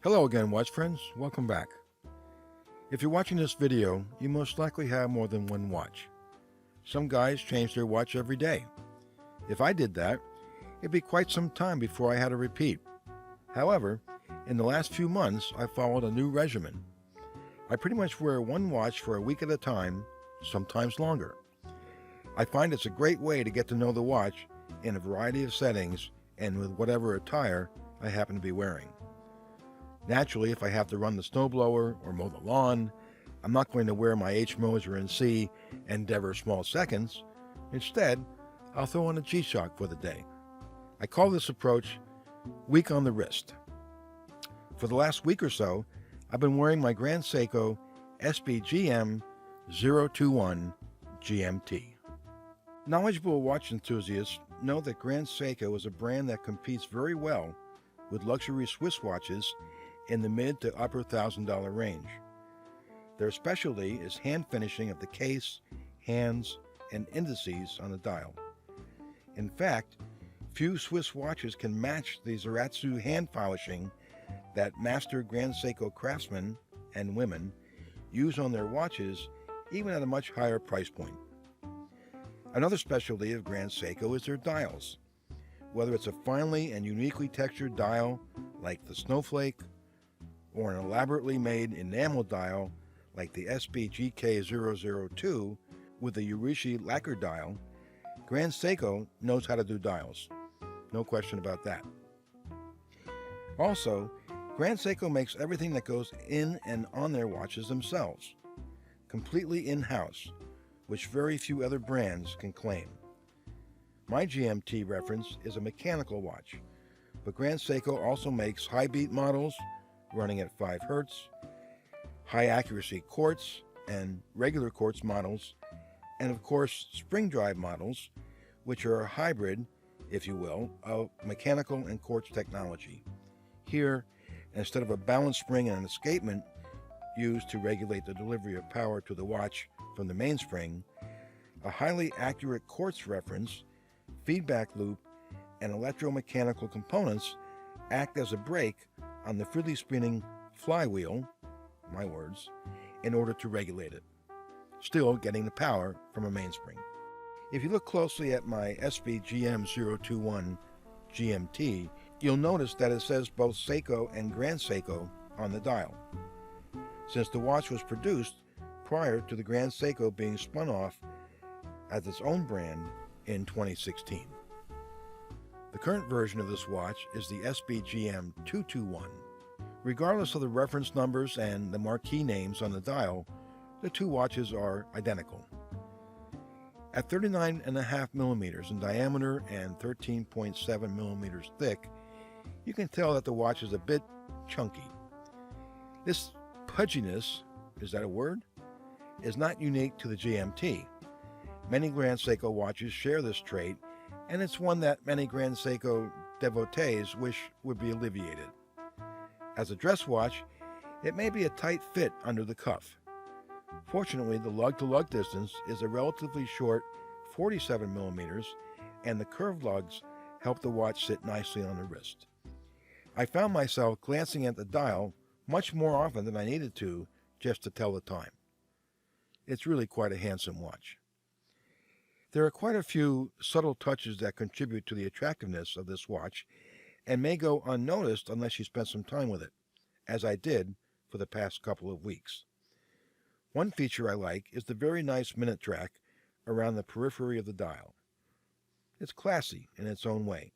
Hello again, watch friends. Welcome back. If you're watching this video, you most likely have more than one watch. Some guys change their watch every day. If I did that, it'd be quite some time before I had a repeat. However, in the last few months, I followed a new regimen. I pretty much wear one watch for a week at a time, sometimes longer. I find it's a great way to get to know the watch in a variety of settings and with whatever attire I happen to be wearing. Naturally, if I have to run the snowblower or mow the lawn, I'm not going to wear my H. Moser & C. Endeavor Small Seconds. Instead, I'll throw on a G-Shock for the day. I call this approach week on the wrist. For the last week or so, I've been wearing my Grand Seiko SBGM021 GMT. Knowledgeable watch enthusiasts know that Grand Seiko is a brand that competes very well with luxury Swiss watches in the mid to upper $1,000 range. Their specialty is hand finishing of the case, hands, and indices on the dial. In fact, few Swiss watches can match the Zaratsu hand polishing that master Grand Seiko craftsmen and women use on their watches, even at a much higher price point. Another specialty of Grand Seiko is their dials. Whether it's a finely and uniquely textured dial like the Snowflake, or an elaborately made enamel dial like the SBGK002 with the Urishi lacquer dial, Grand Seiko knows how to do dials. No question about that. Also, Grand Seiko makes everything that goes in and on their watches themselves, completely in-house, which very few other brands can claim. My GMT reference is a mechanical watch, but Grand Seiko also makes high-beat models running at 5 Hz, high-accuracy quartz and regular quartz models, and of course spring drive models, which are a hybrid, if you will, of mechanical and quartz technology. Here, instead of a balance spring and an escapement used to regulate the delivery of power to the watch from the mainspring, a highly accurate quartz reference, feedback loop, and electromechanical components act as a brake on the freely spinning flywheel, my words, in order to regulate it, still getting the power from a mainspring. If you look closely at my SBGM021 GMT, you'll notice that it says both Seiko and Grand Seiko on the dial, since the watch was produced prior to the Grand Seiko being spun off as its own brand in 2016. The current version of this watch is the SBGM221. Regardless of the reference numbers and the marquee names on the dial, the two watches are identical. At 39.5 millimeters in diameter and 13.7 millimeters thick, you can tell that the watch is a bit chunky. This pudginess, is that a word? Is not unique to the GMT. Many Grand Seiko watches share this trait, and it's one that many Grand Seiko devotees wish would be alleviated. As a dress watch, it may be a tight fit under the cuff. Fortunately, the lug-to-lug distance is a relatively short 47 millimeters, and the curved lugs help the watch sit nicely on the wrist. I found myself glancing at the dial much more often than I needed to just to tell the time. It's really quite a handsome watch. There are quite a few subtle touches that contribute to the attractiveness of this watch and may go unnoticed unless you spend some time with it, as I did for the past couple of weeks. One feature I like is the very nice minute track around the periphery of the dial. It's classy in its own way.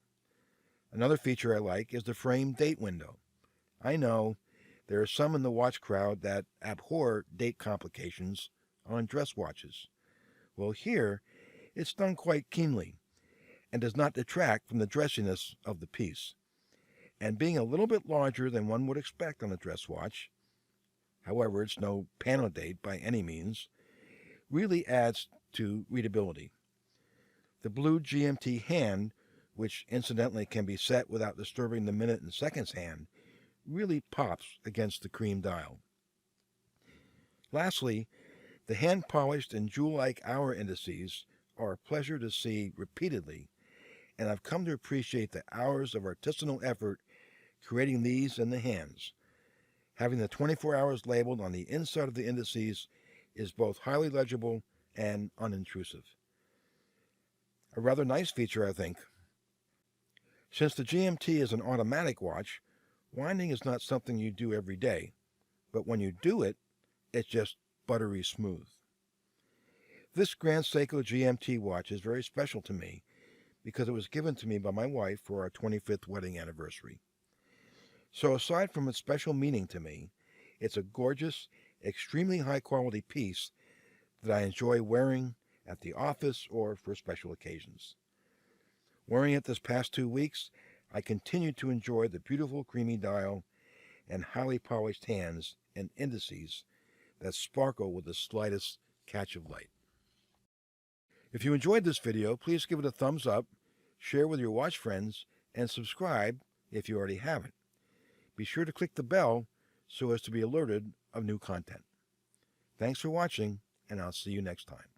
Another feature I like is the frame date window. I know there are some in the watch crowd that abhor date complications on dress watches. Well, here, it's done quite keenly and does not detract from the dressiness of the piece. And being a little bit larger than one would expect on a dress watch, however, it's no panel date by any means, really adds to readability. The blue GMT hand, which incidentally can be set without disturbing the minute and seconds hand, really pops against the cream dial. Lastly, the hand-polished and jewel-like hour indices are a pleasure to see repeatedly, and I've come to appreciate the hours of artisanal effort creating these in the hands, Having the 24 hours labeled on the inside of the indices is both highly legible and unintrusive. A rather nice feature, I think. Since the GMT is an automatic watch, winding is not something you do every day, but when you do it, it's just buttery smooth. This Grand Seiko GMT watch is very special to me because it was given to me by my wife for our 25th wedding anniversary. So aside from its special meaning to me, it's a gorgeous, extremely high-quality piece that I enjoy wearing at the office or for special occasions. Wearing it this past 2 weeks, I continue to enjoy the beautiful creamy dial and highly polished hands and indices that sparkle with the slightest catch of light. If you enjoyed this video, please give it a thumbs up, share with your watch friends, and subscribe if you already haven't. Be sure to click the bell so as to be alerted of new content. Thanks for watching, and I'll see you next time.